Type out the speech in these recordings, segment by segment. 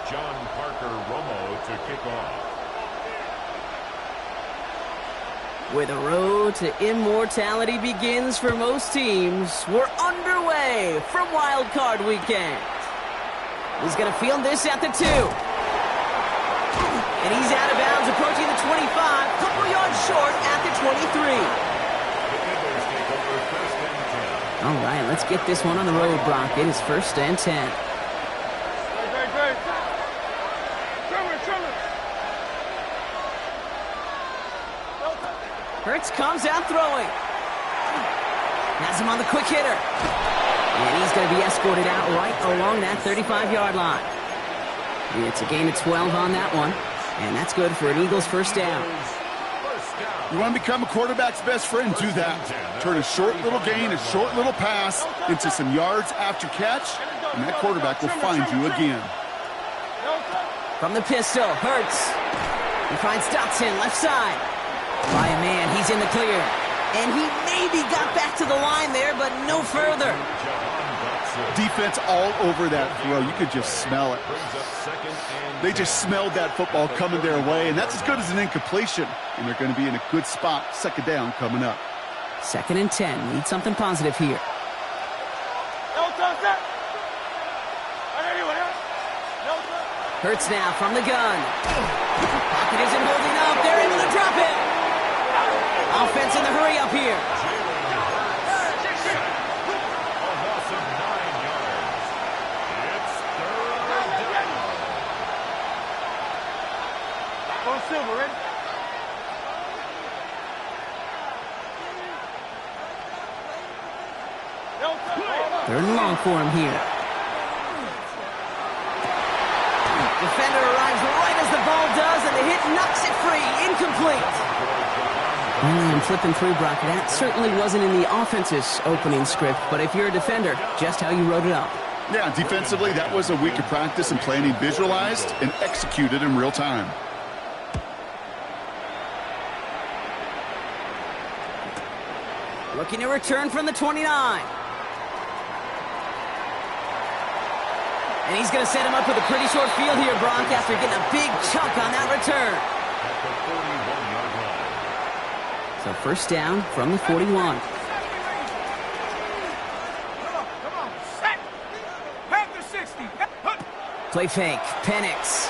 John Parker Romo to kick off. Where the road to immortality begins for most teams, we're underway from Wild Card Weekend. He's going to field this at the 2. And he's out of bounds, approaching the 25, couple yards short at the 23. All right, let's get this one on the road, Brock. It is 1st and 10. Hurts comes out throwing. Has him on the quick hitter. And he's going to be escorted out right along that 35-yard line. It's a gain of 12 on that one. And that's good for an Eagles first down. You want to become a quarterback's best friend, do that. Turn a short little gain, a short little pass into some yards after catch, and that quarterback will find you again. From the pistol, Hurts. He finds Dotson, left side. By a man, he's in the clear. And he maybe got back to the line there, but no further. Defense all over that throw. You could just smell it. They just smelled that football coming their way, and that's as good as an incompletion. And they're going to be in a good spot. 2nd down coming up. 2nd and 10. Need something positive here. Hurts now from the gun. Pocket isn't holding up. They're able to drop it. Offense in the hurry up here. Third and long for him here. Defender arrives right as the ball does, and the hit knocks it free. Incomplete. And flipping through, Brock, that certainly wasn't in the offense's opening script, but if you're a defender, just how you wrote it up. Yeah, defensively, that was a week of practice and planning visualized and executed in real time. Looking to return from the 29. And he's going to set him up with a pretty short field here, Brock, after getting a big chunk on that return. So 1st down from the 41. Play fake. Penix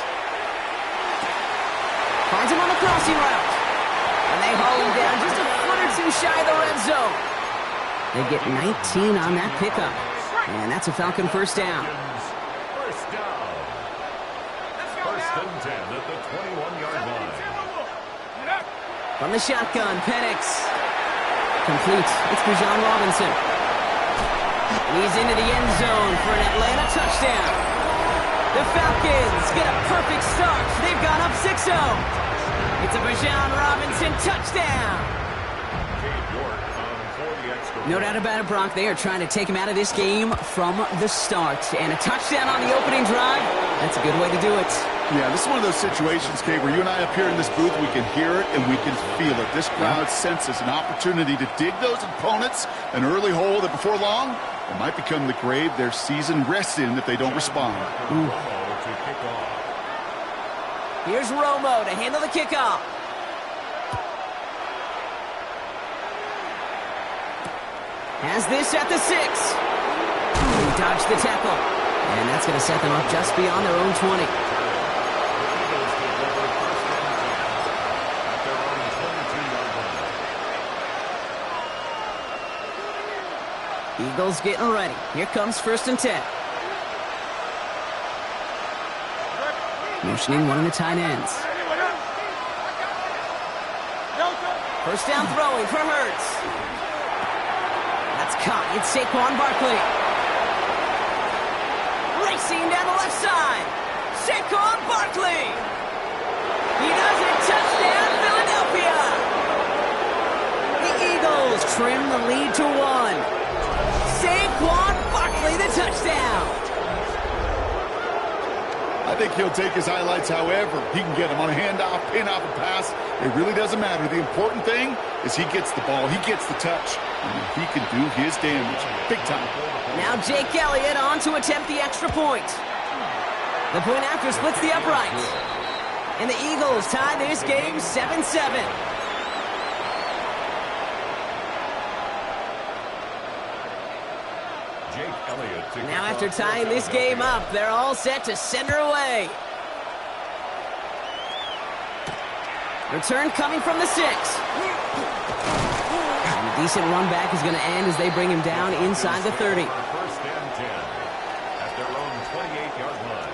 finds him on the crossing route. And they haul him down just a foot or 2 shy of the red zone. They get 19 on that pickup. And that's a Falcon first down. From the shotgun, Penix. Complete. It's Bijan Robinson. He's into the end zone for an Atlanta touchdown. The Falcons get a perfect start. They've gone up 6-0. It's a Bijan Robinson touchdown. No doubt about it, Brock. They are trying to take him out of this game from the start. And a touchdown on the opening drive, that's a good way to do it. Yeah, this is one of those situations, Kate, where you and I up here in this booth, we can hear it and we can feel it. This crowd senses an opportunity to dig those opponents an early hole that before long, it might become the grave their season rests in if they don't respond. Here's Romo to handle the kickoff. Has this at the 6. He dodged the tackle. And that's going to set them up just beyond their own 20. Eagles getting ready. Here comes 1st and 10. Motioning one of the tight ends. First down throwing for Hurts. That's caught. It's Saquon Barkley. Racing down the left side. Saquon Barkley. He does it. Touchdown, Philadelphia. The Eagles trim the lead to 1. Saquon Barkley, the touchdown. I think he'll take his highlights however he can get them on a handoff, pin off, a pass. It really doesn't matter. The important thing is he gets the ball, he gets the touch, and he can do his damage big time. Now Jake Elliott on to attempt the extra point. The point after splits the uprights. And the Eagles tie this game 7-7. Now after tying this game up, they're all set to send her away. Return coming from the 6. And a decent run back is going to end as they bring him down inside the 30. First and 10 at their own 28-yard line.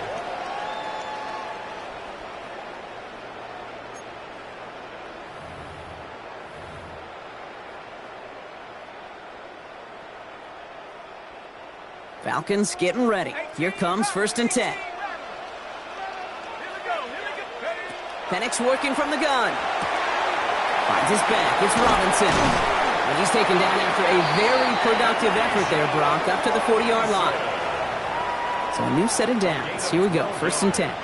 Falcons getting ready. Here comes first and 10. Penix working from the gun. Finds his back. It's Robinson. And he's taken down after a very productive effort there, Brock, up to the 40-yard line. So a new set of downs. Here we go. First and 10. And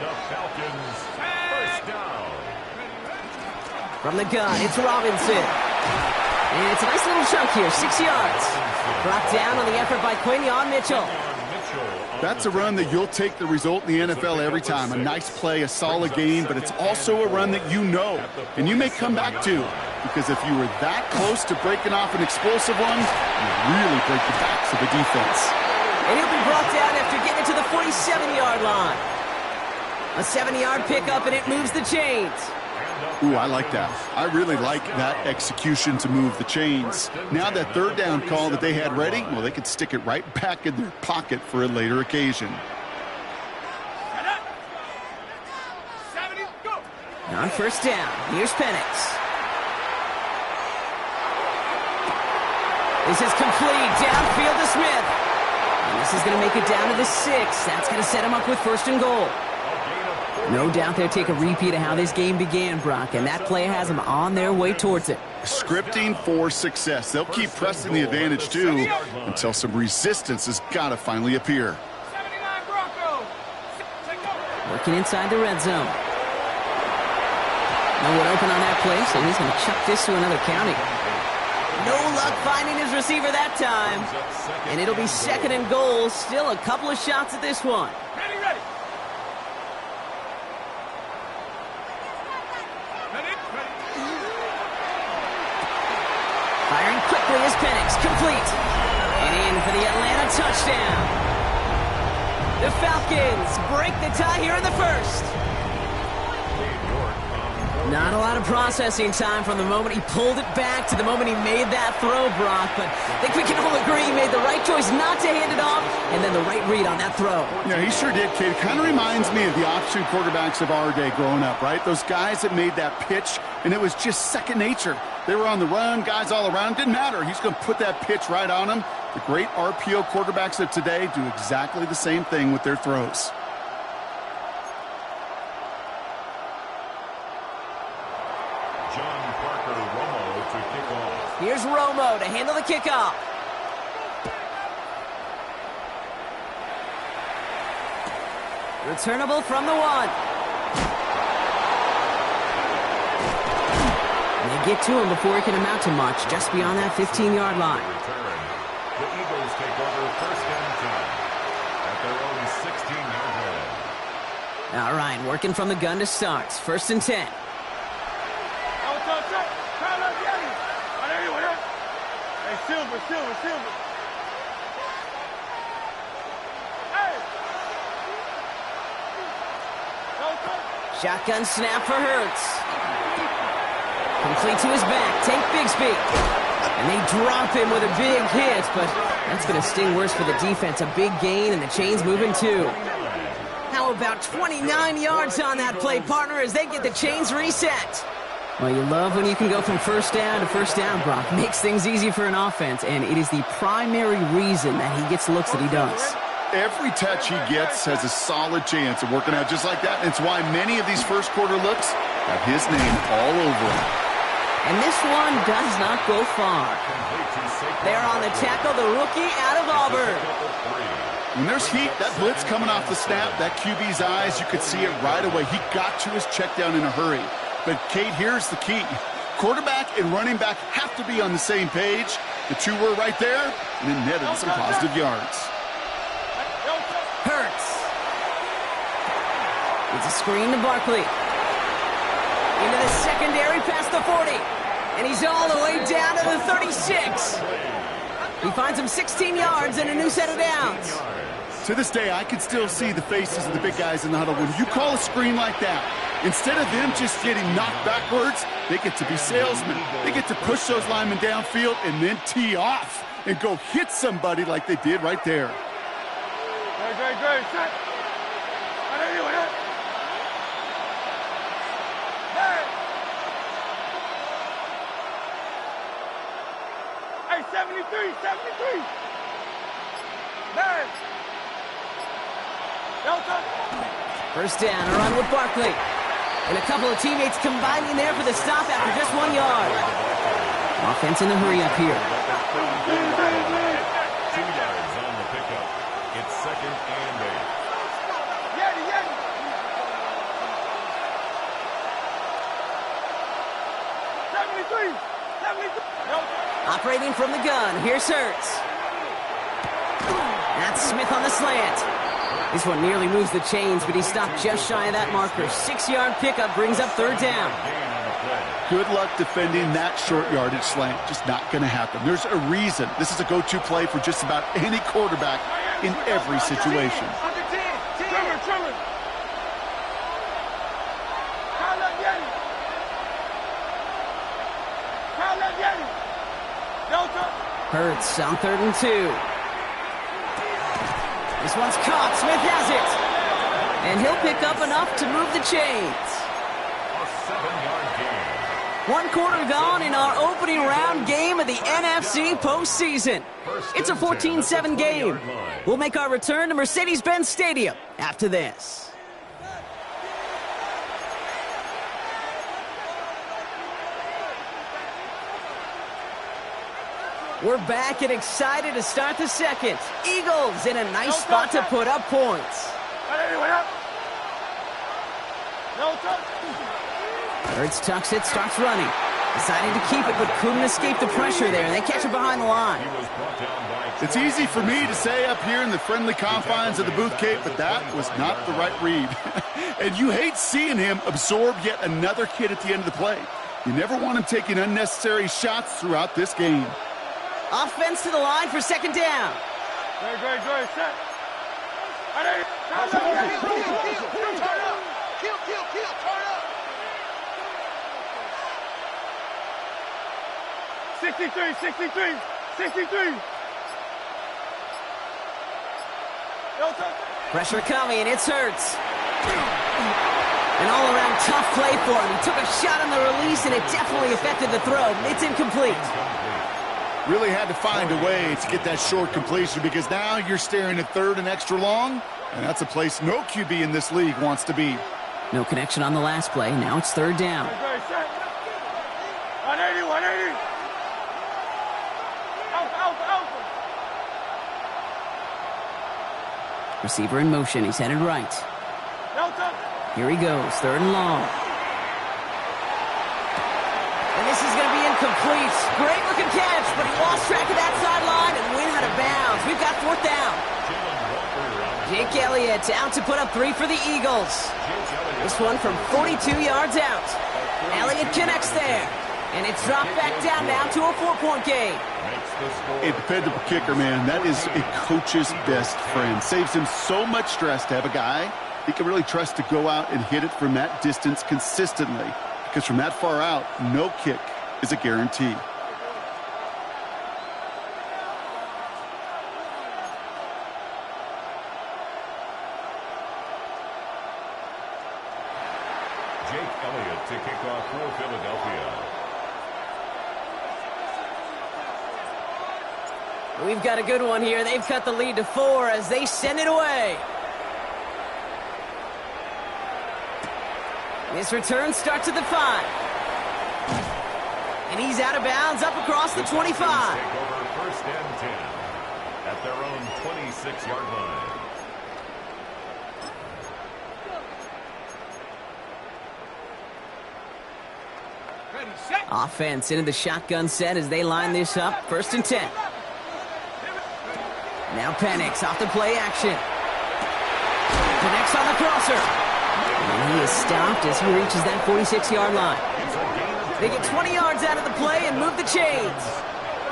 the Falcons first down. From the gun, it's Robinson. And it's a nice little chunk here. 6 yards. Brought down on the effort by Quinyon Mitchell. That's a run that you'll take the result in the NFL every time. A nice play, a solid game, but it's also a run that you know, and you may come back to, because if you were that close to breaking off an explosive one, you really break the backs of the defense. And he'll be brought down after getting it to the 47-yard line. A 7-yard pickup, and it moves the chains. Ooh, I like that. I really like that execution to move the chains. Now that third down call that they had ready, well, they could stick it right back in their pocket for a later occasion. On first down, here's Penix. This is complete, downfield to Smith. And this is going to make it down to the 6. That's going to set him up with first and goal. No doubt they'll take a repeat of how this game began, Brock, and that play has them on their way towards it. Scripting for success. They'll keep pressing the advantage, too, until some resistance has got to finally appear. Working inside the red zone. No one open on that play, so he's going to chuck this to another county. No luck finding his receiver that time. And it'll be second and goal. Still a couple of shots at this one. Firing quickly is Penix, complete. And in for the Atlanta touchdown. The Falcons break the tie here in the first. Not a lot of processing time from the moment he pulled it back to the moment he made that throw, Brock. But I think we can all agree he made the right choice not to hand it off, and then the right read on that throw. Yeah, he sure did, kid. Kind of reminds me of the option quarterbacks of our day growing up, right? Those guys that made that pitch, and it was just second nature. They were on the run, guys all around. Didn't matter. He's going to put that pitch right on him. The great RPO quarterbacks of today do exactly the same thing with their throws. Here's Romo to handle the kickoff. Returnable from the 1. And they get to him before he can amount to much, just beyond that 15-yard line. The Eagles take over first and 10 at their own 16-yard line. All right, working from the gun to start. First and 10. Silver. Shotgun snap for Hurts. Complete to his back. Tank Bigsby. And they drop him with a big hit, but that's going to sting worse for the defense. A big gain, and the chain's moving too. How about 29 yards on that play, partner, as they get the chains reset? Well, you love when you can go from first down to first down, Brock. Makes things easy for an offense, and it is the primary reason that he gets looks that he does. Every touch he gets has a solid chance of working out just like that. And it's why many of these first quarter looks have his name all over them. And this one does not go far. They're on the tackle, the rookie out of Auburn. When there's heat, that blitz coming off the snap, that QB's eyes, you could see it right away. He got to his check down in a hurry. But, Kate, here's the key. Quarterback and running back have to be on the same page. The two were right there, and it netted some positive yards. Hurts. It's a screen to Barkley. Into the secondary past the 40. And he's all the way down to the 36. He finds him 16 yards and a new set of downs. To this day, I can still see the faces of the big guys in the huddle. When you call a screen like that, instead of them just getting knocked backwards, they get to be salesmen. They get to push those linemen downfield and then tee off and go hit somebody like they did right there. Great. Set. Hey, 73. Man. Delta. First down, a run with Barkley. And a couple of teammates combining there for the stop after just 1 yard. Offense in the hurry up here. 2 yards on the pickup. It's 2nd and 8. Yeti. 73. Operating from the gun, here's Hurts. That's Smith on the slant. This one nearly moves the chains, but he stopped just shy of that marker. 6-yard pickup brings up 3rd down. Good luck defending that short yardage slant. Just not going to happen. There's a reason. This is a go-to play for just about any quarterback in every situation. Trimmer. Hurts on 3rd and 2. This one's caught. Smith has it. And he'll pick up enough to move the chains. A 7-yard gain. 1 quarter gone in our opening round game of the NFC postseason. It's a 14-7 game. We'll make our return to Mercedes-Benz Stadium after this. We're back and excited to start the second. Eagles in a nice spot to put up points. Hurts tucks it, starts running. Deciding to keep it, but couldn't escape the pressure there, and they catch it behind the line. It's easy for me to say up here in the friendly confines of the Booth Cape, but that was not the right read. And you hate seeing him absorb yet another hit at the end of the play. You never want him taking unnecessary shots throughout this game. Offense to the line for 2nd down. Great. Set. Turn up. 63. Pressure coming, and it's Hurts. An all-around tough play for him. He took a shot on the release, and it definitely affected the throw. It's incomplete. Really had to find a way to get that short completion because now you're staring at 3rd and extra long, and that's a place no QB in this league wants to be. No connection on the last play. Now it's 3rd down. 180. Out. Receiver in motion. He's headed right. Here he goes. 3rd and long. And this is going to be incomplete. Great looking catch, but he lost track of that sideline and went out of bounds. We've got 4th down. Jake Elliott out to put up 3 for the Eagles. This one from 42 yards out. Elliott connects there. And it's dropped back down now to a 4-point game. A dependable kicker, man. That is a coach's best friend. Saves him so much stress to have a guy he can really trust to go out and hit it from that distance consistently. Because from that far out, no kick is a guarantee. Jake Elliott to kick off for Philadelphia. We've got a good one here. They've cut the lead to 4 as they send it away. This return starts at the 5. And he's out of bounds up across the 25. Take over 1st and 10 at their own 26-yard line. Offense into the shotgun set as they line this up. 1st and 10. Now Penix off the play action. Connects on the crosser. And he is stopped as he reaches that 46-yard line. They get 20 yards out of the play and move the chains.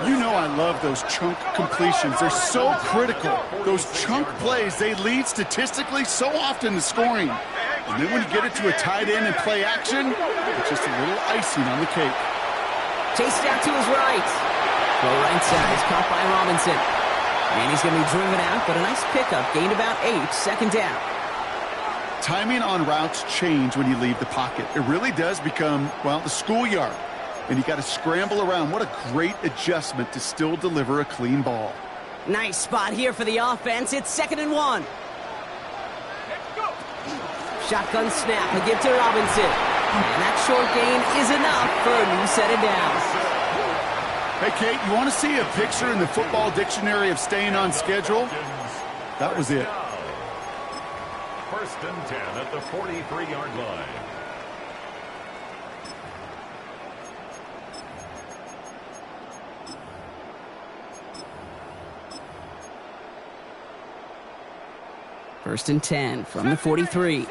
You know I love those chunk completions. They're so critical. Those chunk plays, they lead statistically so often to scoring. And then when you get it to a tight end and play action, it's just a little icing on the cake. Chased out to his right. Throw right side is caught by Robinson. And he's going to be driven out, but a nice pickup. Gained about 8, second down. Timing on routes change when you leave the pocket. It really does become, well, the schoolyard. And you got to scramble around. What a great adjustment to still deliver a clean ball. Nice spot here for the offense. It's 2nd and 1. Shotgun snap. He'll give to Robinson. And that short gain is enough for a new set of downs. Hey, Kate, you want to see a picture in the football dictionary of staying on schedule? That was it. 1st and 10 at the 43-yard line. First and 10 from the 43.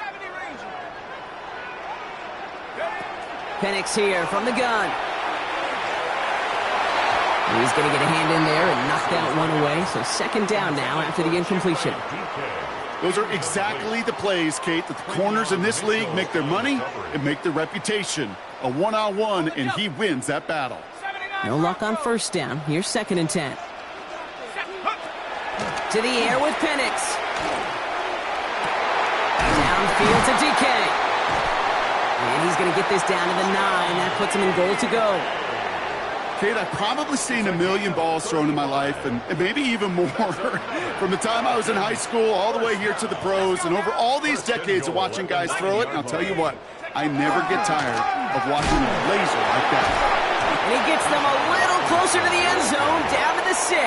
Penix here from the gun. He's going to get a hand in there and knock that one away. So 2nd down now after the incompletion. Those are exactly the plays, Kate, that the corners in this league make their money and make their reputation. A one-on-one, and he wins that battle. No luck on 1st down. Here's 2nd and 10. To the air with Penix. Downfield to DK. And he's going to get this down to the 9. That puts him in goal to go. Kate, I've probably seen a million balls thrown in my life, and maybe even more. From the time I was in high school all the way here to the pros, and over all these decades of watching guys throw it, and I'll tell you what, I never get tired of watching a laser like that. And he gets them a little closer to the end zone, down to the 6.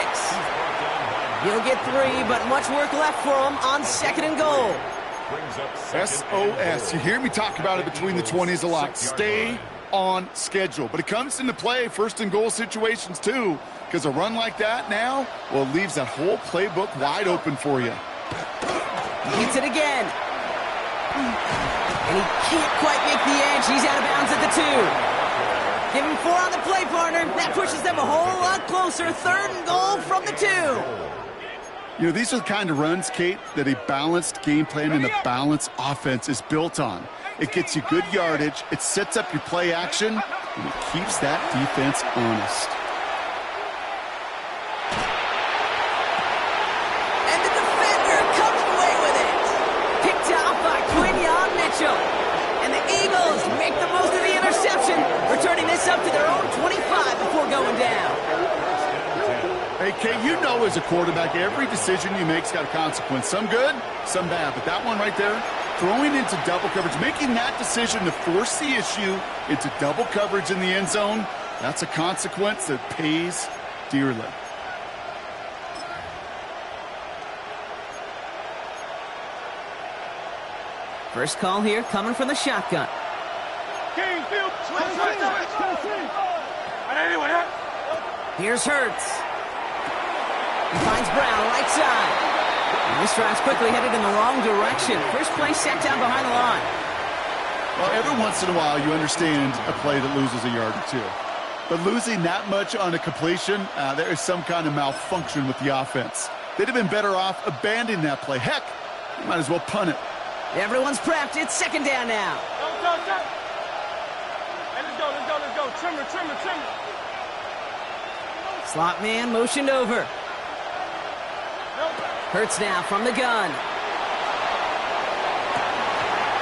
He'll get 3, but much work left for him on 2nd and goal. SOS. You hear me talk about it between the 20s a lot. Stay on schedule. But it comes into play 1st and goal situations too, because a run like that now, well, leaves that whole playbook wide open for you. He gets it again. And he can't quite make the edge. He's out of bounds at the 2. Give him 4 on the play, partner. That pushes them a whole lot closer. 3rd and goal from the 2. You know, these are the kind of runs, Kate, that a balanced game plan and a balanced offense is built on. It gets you good yardage, it sets up your play action, and it keeps that defense honest. And the defender comes away with it. Picked off by Quinyon Mitchell. And the Eagles make the most of the interception, returning this up to their own 25 before going down. Hey, Kate, you know as a quarterback, every decision you make's got a consequence. Some good, some bad. But that one right there, throwing into double coverage, making that decision to force the issue into double coverage in the end zone, that's a consequence that pays dearly. First call here coming from the shotgun. Here's Hurts. He finds Brown right side. And this drive's quickly headed in the wrong direction. First play set down behind the line. Well, every once in a while you understand a play that loses a yard or 2. But losing that much on a completion, there is some kind of malfunction with the offense. They'd have been better off abandoning that play. Heck, you might as well punt it. Everyone's prepped. It's 2nd down now. Hey, let's go. Trimmer. Slot man motioned over. Hurts now from the gun.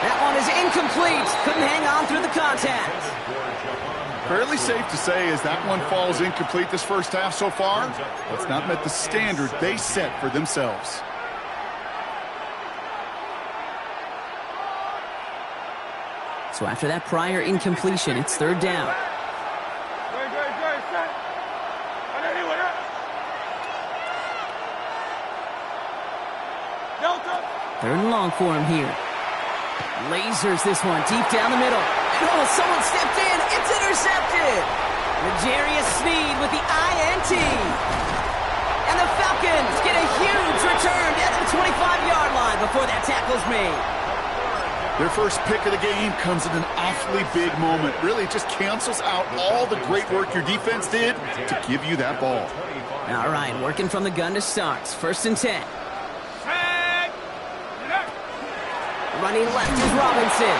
That one is incomplete. Couldn't hang on through the contact. Fairly safe to say as that one falls incomplete this first half so far, it's not met the standard they set for themselves. So after that prior incompletion, it's 3rd down. Third and long for him here. Lasers this one deep down the middle. Oh, someone stepped in. It's intercepted. L'Jarius Sneed with the INT. And the Falcons get a huge return down to the 25-yard line before that tackle's made. Their first pick of the game comes in an awfully big moment. Really, it just cancels out all the great work your defense did to give you that ball. All right, working from the gun to start. 1st and 10. Running left is Robinson.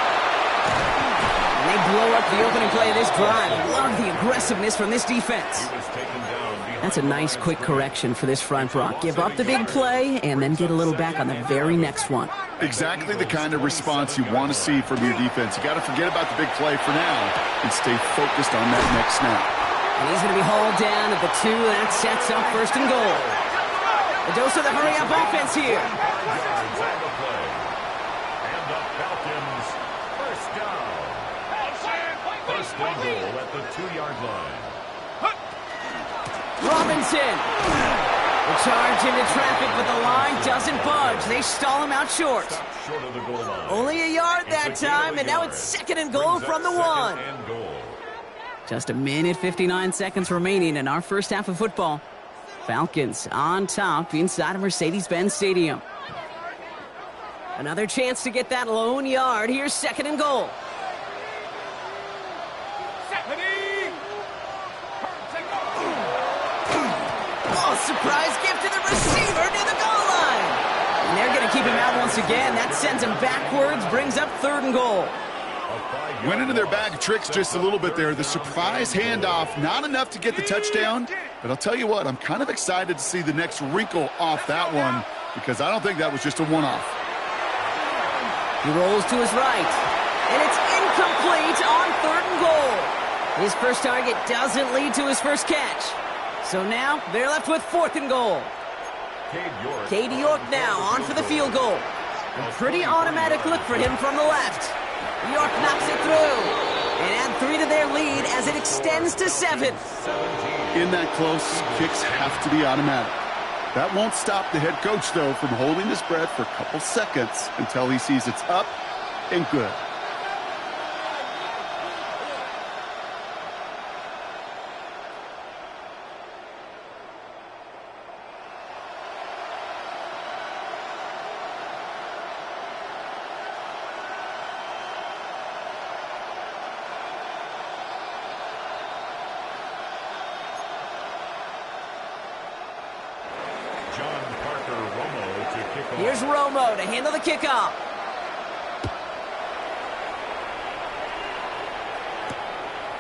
And they blow up the opening play of this drive. Love the aggressiveness from this defense. That's a nice quick correction for this front, Brock. Give up the big play and then get a little back on the very next one. Exactly the kind of response you want to see from your defense. You got to forget about the big play for now and stay focused on that next snap. And he's going to be hauled down at the 2. That sets up 1st and goal. A dose of the hurry-up offense here. First and goal at the 2-yard line. Robinson. The charge into traffic, but the line doesn't budge. They stall him out short. Short of the goal line. Only a yard that time, and now it's 2nd and goal from the 1. Just 1:59 seconds remaining in our first half of football. Falcons on top inside of Mercedes-Benz Stadium. Another chance to get that lone yard. Here's 2nd and goal. Oh, surprise gift to the receiver near the goal line. And they're going to keep him out once again. That sends him backwards, brings up 3rd and goal. Went into their bag of tricks just a little bit there. The surprise handoff, not enough to get the touchdown. But I'll tell you what, I'm kind of excited to see the next wrinkle off that one because I don't think that was just a one-off. He rolls to his right. And it's incomplete on 3rd and goal. His first target doesn't lead to his first catch. So now they're left with 4th and goal. Cade York now on for the field goal. A pretty automatic look for him from the left. York knocks it through. And add 3 to their lead as it extends to 7. In that close, kicks have to be automatic. That won't stop the head coach, though, from holding his breath for a couple seconds until he sees it's up and good. Here's Romo to handle the kickoff.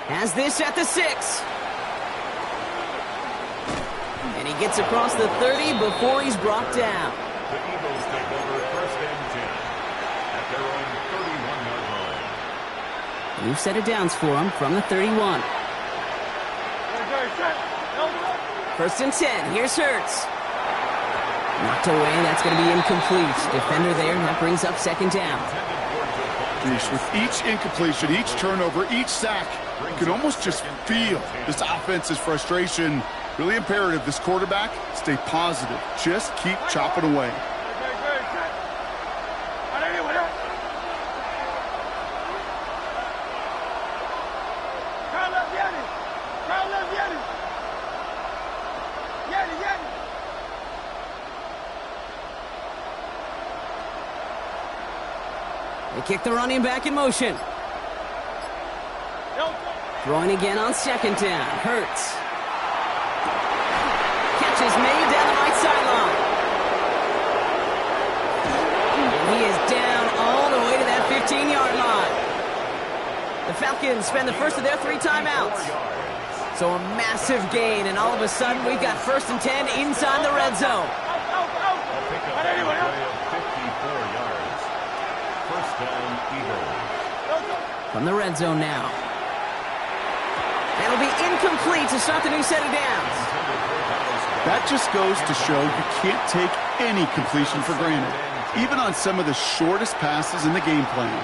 Has this at the 6. And he gets across the 30 before he's brought down. The Eagles take over 1st and 10 at their own 31-yard line. New set of downs for him from the 31. 1st and 10. Here's Hurts. Knocked away. That's going to be incomplete. Defender there. That brings up 2nd down. With each incompletion, each turnover, each sack, you can almost just feel this offense's frustration. Really imperative this quarterback stay positive. Just keep chopping away. They kick the running back in motion. Throwing again on 2nd down. Hurts. Catch is made down the right sideline. And he is down all the way to that 15-yard line. The Falcons spend the first of their 3 timeouts. So a massive gain, and all of a sudden we've got 1st and 10 inside the red zone. From the red zone now. That'll be incomplete to start the new set of downs. That just goes to show you can't take any completion for granted, even on some of the shortest passes in the game plan.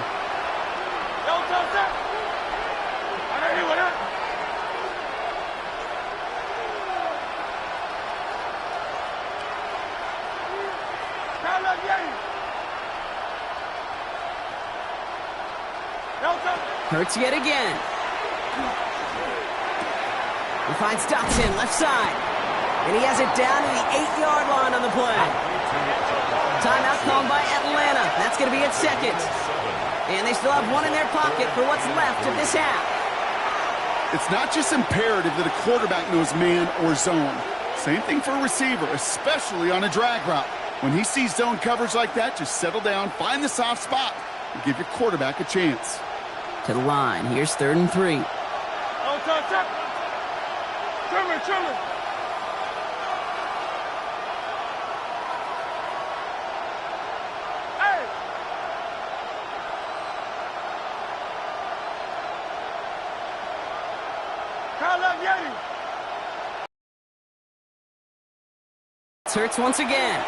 Hurts yet again. He finds Dotson left side. And he has it down to the 8-yard line on the play. Timeout called by Atlanta. That's going to be at 2nd. And they still have one in their pocket for what's left of this half. It's not just imperative that a quarterback knows man or zone. Same thing for a receiver, especially on a drag route. When he sees zone coverage like that, just settle down, find the soft spot, and give your quarterback a chance. To the line. Here's 3rd and 3. Oh, touch. Trimmer. Hey. Call up Yeti. Hurts once again.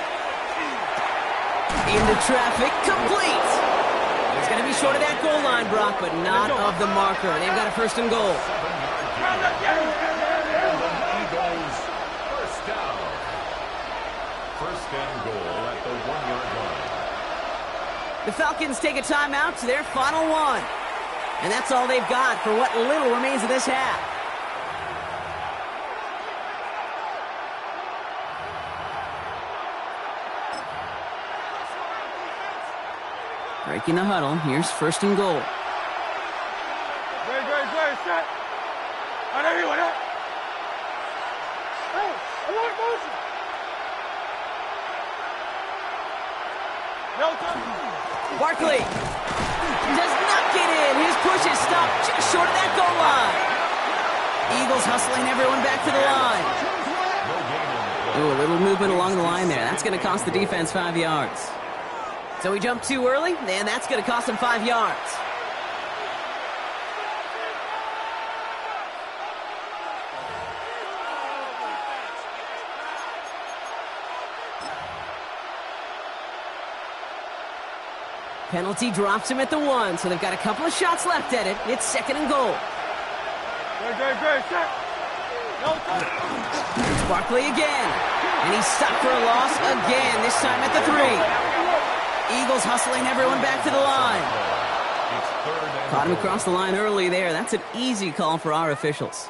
Into traffic, complete. He's going to be short of that goal line, Brock, but not of the marker. They've got a 1st and goal. Eagles, first down. 1st and goal at the 1-yard line. The Falcons take a timeout to their final one. And that's all they've got for what little remains of this half. Breaking the huddle. Here's 1st and goal. Great, set. I know you want that. Hey, I want motion. No touch. Barkley does not get in. His push is stopped just short of that goal line. Eagles hustling everyone back to the line. Ooh, a little movement along the line there. That's going to cost the defense 5 yards. So he jumped too early, and that's going to cost him 5 yards. Penalty drops him at the 1, so they've got a couple of shots left at it. It's 2nd and goal. Great, set. No touch. It's Barkley again, and he's stopped for a loss again, this time at the 3. Eagles hustling everyone back to the line. Caught him across the line early there. That's an easy call for our officials.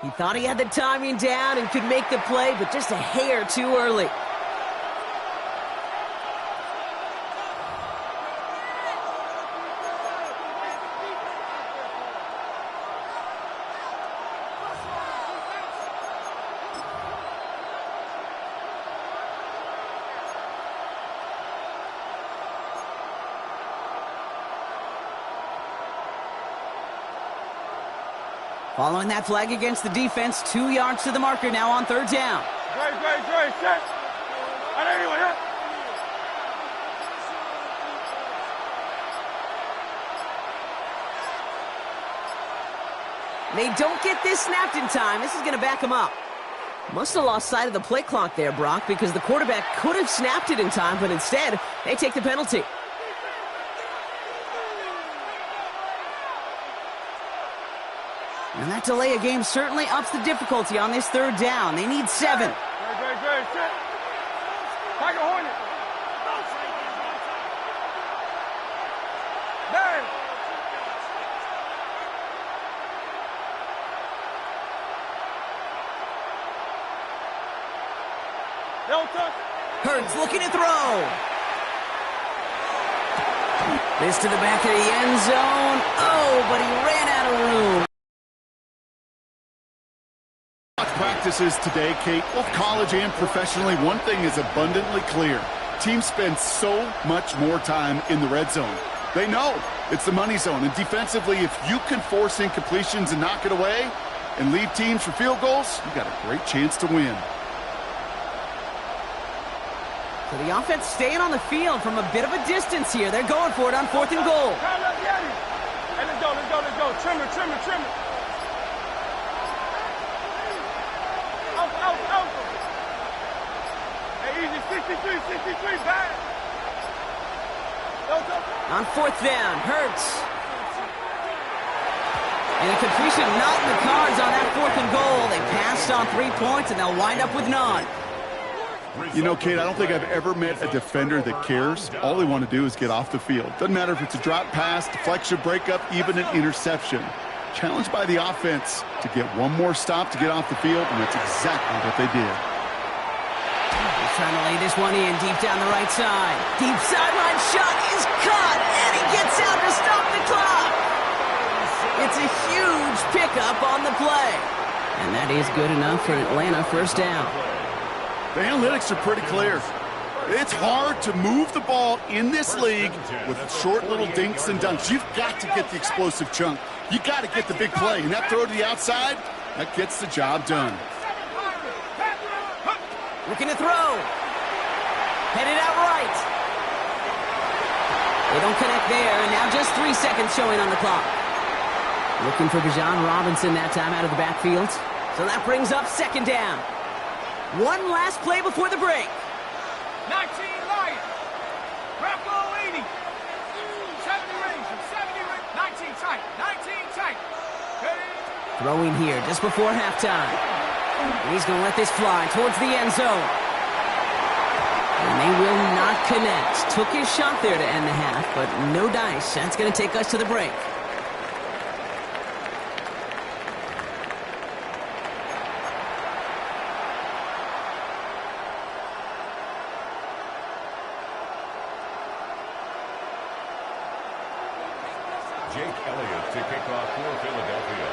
He thought he had the timing down and could make the play, but just a hair too early. Following that flag against the defense, 2 yards to the marker now on 3rd down. Great, set. I know you want that. They don't get this snapped in time. This is going to back them up. Must have lost sight of the play clock there, Brock, because the quarterback could have snapped it in time, but instead, they take the penalty. And that delay of game certainly ups the difficulty on this 3rd down. They need 7. Great, set. Tiger Hornet. Bang. No touch. Hurts looking to throw. This to the back of the end zone. Oh, but he ran out of room. Practices today, Kate, both college and professionally, one thing is abundantly clear. Teams spend so much more time in the red zone. They know it's the money zone, and defensively, if you can force incompletions and knock it away and lead teams for field goals, you got a great chance to win. So the offense staying on the field from a bit of a distance here. They're going for it on 4th and goal. Hey, let's go. Trimmer. Out. Hey, easy, 63, back. On 4th down, Hurts. And a completion not in the cards on that 4th and goal. They passed on 3 points, and they'll wind up with none. You know, Kate, I don't think I've ever met a defender that cares. All they want to do is get off the field. Doesn't matter if it's a drop pass, deflection, breakup, even an interception. Challenged by the offense to get one more stop to get off the field, and that's exactly what they did. trying to lay this one in deep down the right side. Deep sideline shot is caught, and he gets out to stop the clock. It's a huge pickup on the play. And that is good enough for Atlanta first down. The analytics are pretty clear. It's hard to move the ball in this league with short little dinks and dunks. You've got to get the explosive chunk. You got to get the big play. And that throw to the outside, that gets the job done. Looking to throw. Headed out right. They don't connect there, and now just 3 seconds showing on the clock. Looking for Bijan Robinson that time out of the backfield. So that brings up second down. One last play before the break. 19 Lions. Bravo 80. 70 Rangers. 70 Rangers. 19 tight. 19 tight. Ready? Throwing here just before halftime. And he's going to let this fly towards the end zone. And they will not connect. Took his shot there to end the half, but no dice. That's going to take us to the break. Jake Elliott to kick off for Philadelphia.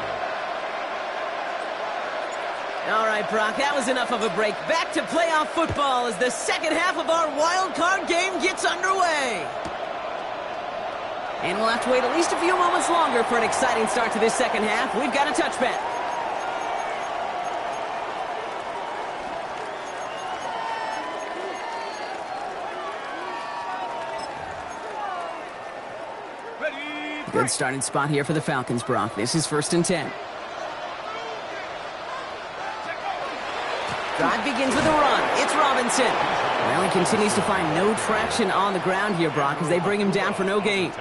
All right, Brock, that was enough of a break. Back to playoff football as the second half of our wild card game gets underway. And we'll have to wait at least a few moments longer for an exciting start to this second half. We've got a touchback. Good starting spot here for the Falcons, Brock. This is 1st and 10. Drive begins with a run. It's Robinson. Well, he continues to find no traction on the ground here, Brock, as they bring him down for no gain.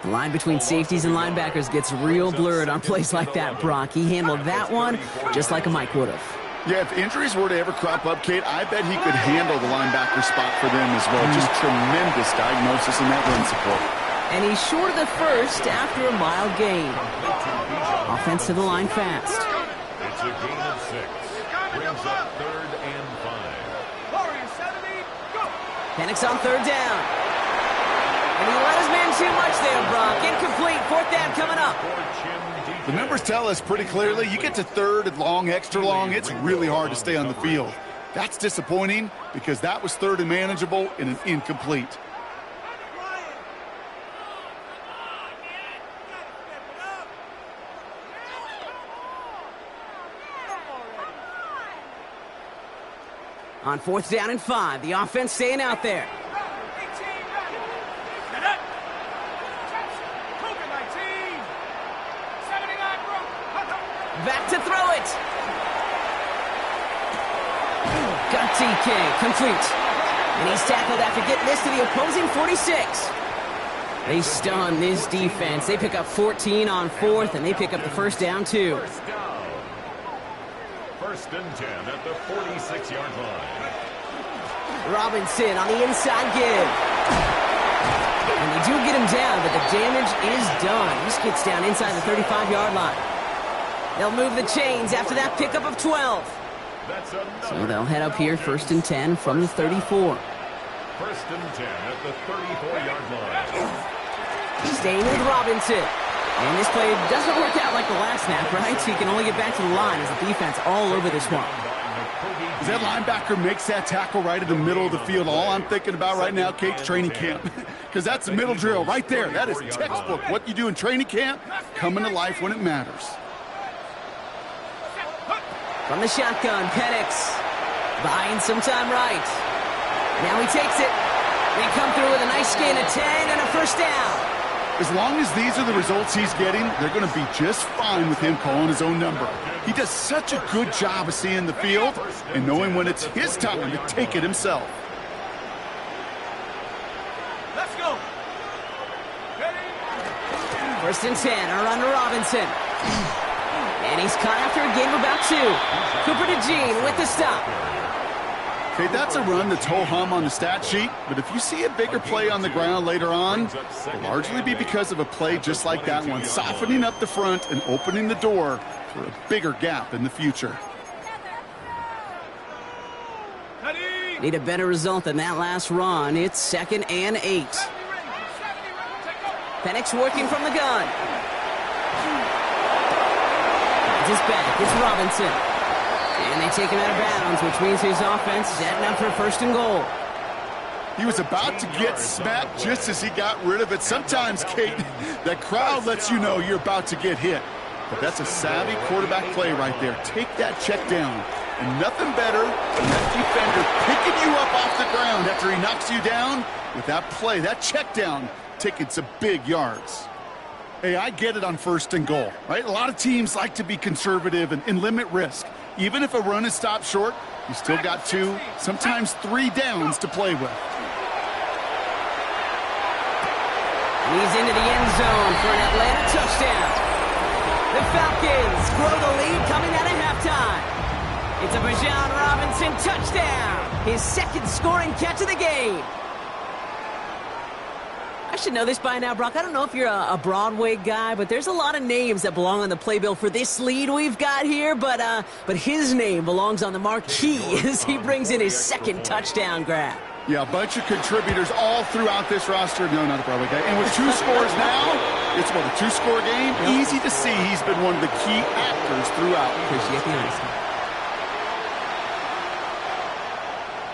The line between safeties and linebackers gets real blurred on plays like that, Brock. He handled that one just like a Mike would have. Yeah, if injuries were to ever crop up, Kate, I bet he could handle the linebacker spot for them as well. Just tremendous diagnosis in that run support. And he's short of the first after a mild gain. Offense to the line fast. It's a gain of 6. Brings up 3rd and 5. Warriors 70. Go. Penix on 3rd down. And he let his man too much there, Brock. Incomplete. 4th down coming up. The numbers tell us pretty clearly, you get to 3rd and long, extra long, it's really hard to stay on the field. That's disappointing because that was 3rd and manageable and an incomplete. On 4th down and 5, the offense staying out there. Back to throw it. Got TK, complete. And he's tackled after getting this to the opposing 46. They stun this defense. They pick up 14 on 4th, and they pick up the first down, too. 1st and 10 at the 46-yard line. Robinson on the inside give. And they do get him down, but the damage is done. This gets down inside the 35-yard line. They'll move the chains after that pickup of 12. So they'll head up here 1st and 10 from the 34. 1st and 10 at the 34-yard line. Staying with Robinson. And this play doesn't work out like the last snap, right? So you can only get back to the line as the defense all over this one. As that linebacker makes that tackle right in the middle of the field, all I'm thinking about right now, Kate's training camp. Because that's the middle drill right there. That is textbook. What you do in training camp, coming to life when it matters. From the shotgun, Penix buying some time right. Now he takes it. They come through with a nice gain of 10 and a first down. As long as these are the results he's getting, they're going to be just fine with him calling his own number. He does such a good job of seeing the field and knowing when it's his time to take it himself. Let's go. Ready? 1st and 10, a run to Robinson. And he's caught after a gain of about 2. Cooper DeJean with the stop. Okay, that's a run that's ho-hum on the stat sheet, but if you see a bigger play on the ground later on, it'll largely be because of a play just like that one, softening up the front and opening the door for a bigger gap in the future. Ready? Need a better result than that last run. It's 2nd and 8. Penix working from the gun. Finds his back. It's Robinson. And they take him out of bounds, which means his offense is setting up for 1st and goal. He was about to get smacked just as he got rid of it. Sometimes, Kate, that crowd lets you know you're about to get hit. But that's a savvy quarterback play right there. Take that check down. And nothing better than that defender picking you up off the ground after he knocks you down with that play, that check down, taking some big yards. Hey, I get it on 1st and goal, right? A lot of teams like to be conservative and limit risk. Even if a run is stopped short, you still got 2, sometimes 3 downs to play with. He's into the end zone for an Atlanta touchdown. The Falcons grow the lead coming out of halftime. It's a Bijan Robinson touchdown. His 2nd scoring catch of the game. I should know this by now, Brock. I don't know if you're a Broadway guy, but there's a lot of names that belong on the playbill for this lead we've got here. But his name belongs on the marquee as he brings in his 2nd touchdown grab. Yeah, a bunch of contributors all throughout this roster. No, not a Broadway guy. And with 2 scores now, it's what, a 2-score game? Yep. Easy to see he's been one of the key actors throughout. Appreciate the honesty.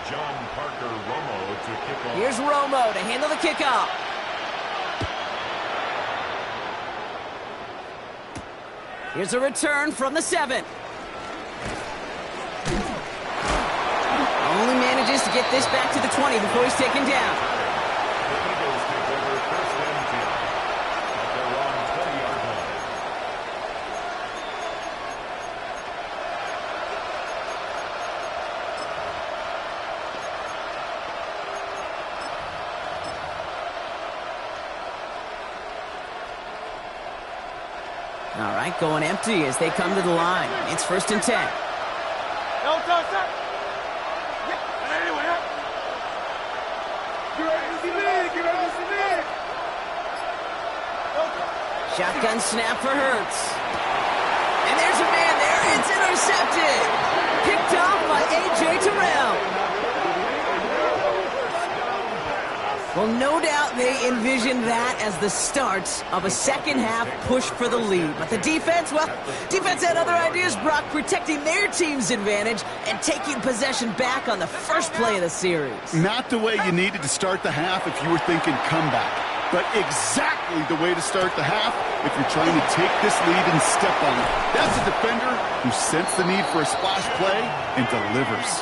John Parker Romo to kick off. Here's Romo to handle the kickoff. Here's a return from the 7. Only manages to get this back to the 20 before he's taken down. The Eagles take over 1st and 10 at their own 20-yard line. All right, going empty as they come to the line. It's 1st and 10. No touch that. Anyway, get ready to see me. Get ready to see me. Shotgun snap for Hurts. And there's a man there. It's intercepted. Picked off by A.J. Terrell. Well, no doubt they envisioned that as the start of a 2nd half push for the lead. But the defense, well, defense had other ideas, Brock, protecting their team's advantage and taking possession back on the 1st play of the series. Not the way you needed to start the half if you were thinking comeback, but exactly the way to start the half if you're trying to take this lead and step on it. That's a defender who sensed the need for a splash play and delivers.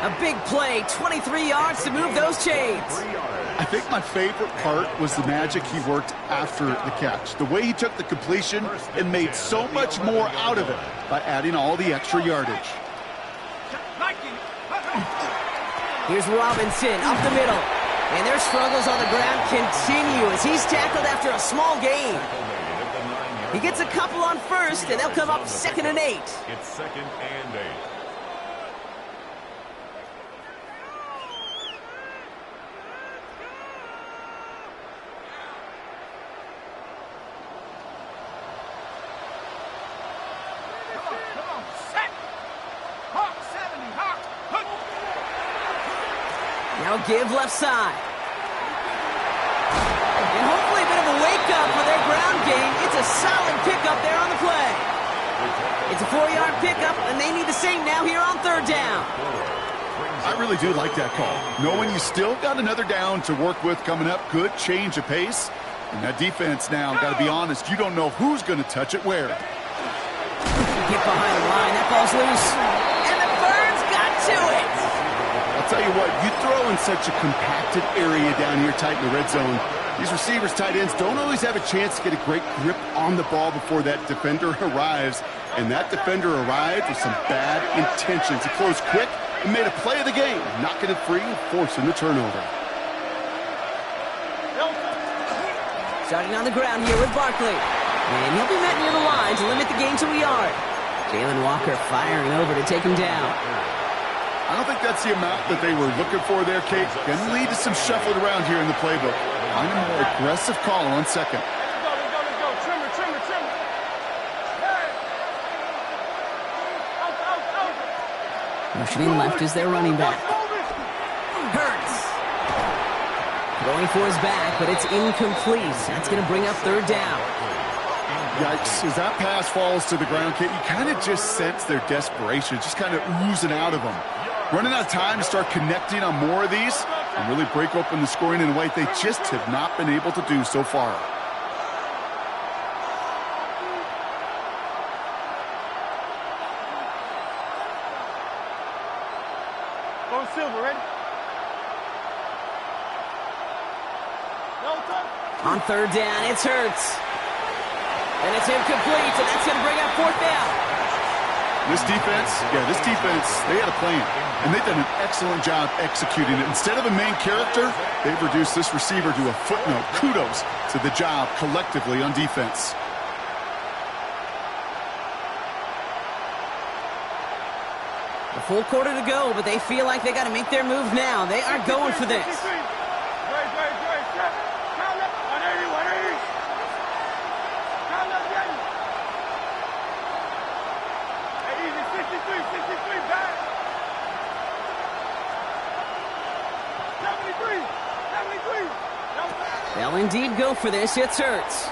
A big play, 23 yards to move those chains. I think my favorite part was the magic he worked after the catch. The way he took the completion and made so much more out of it by adding all the extra yardage. Here's Robinson up the middle. And their struggles on the ground continue as he's tackled after a small gain. He gets a couple on 1st, and they'll come up 2nd and 8. It's 2nd and 8. Now give left side. And hopefully a bit of a wake-up for their ground game. It's a solid pickup there on the play. It's a 4-yard pickup, and they need the same now here on 3rd down. I really do like that call. Knowing you still got another down to work with coming up, good change of pace. And that defense now, got to be honest, you don't know who's going to touch it where. Get behind the line. That ball's loose. And the Birds got to it. I'll tell you what, you throw in such a compacted area down here tight in the red zone, these receivers, tight ends, don't always have a chance to get a great grip on the ball before that defender arrives. And that defender arrived with some bad intentions. He closed quick and made a play of the game, knocking it free and forcing the turnover. Starting on the ground here with Barkley. And he'll be met near the line to limit the gain to a yard. Jalen Walker firing over to take him down. I don't think that's the amount that they were looking for there, Kate. Can lead to some shuffling around here in the playbook. Find a more aggressive call on 2nd. Let's go. Trim it. Hey. Motioning left is their running back. Going for his back, but it's incomplete. That's going to bring up third down. Yikes, as that pass falls to the ground, Kate, you kind of just sense their desperation, just kind of oozing out of them. Running out of time to start connecting on more of these and really break open the scoring in a way they just have not been able to do so far. Go Silver, ready? No touch. On third down, it's Hurts. And it's incomplete, and that's going to bring up fourth down. This defense, they had a plan, and they've done an excellent job executing it. Instead of a main character, they've reduced this receiver to a footnote. Kudos to the job collectively on defense. A full quarter to go, but they feel like they got to make their move now. They are going for this. They'll indeed go for this. It's Hurts.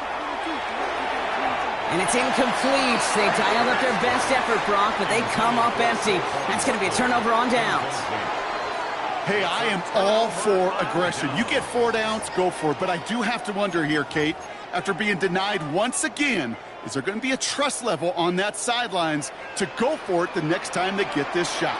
And it's incomplete. They dialed up their best effort, Brock, but they come up empty. That's going to be a turnover on downs. Hey, I am all for aggression. You get 4 downs, go for it. But I do have to wonder here, Kate, after being denied once again, is there going to be a trust level on that sidelines to go for it the next time they get this shot?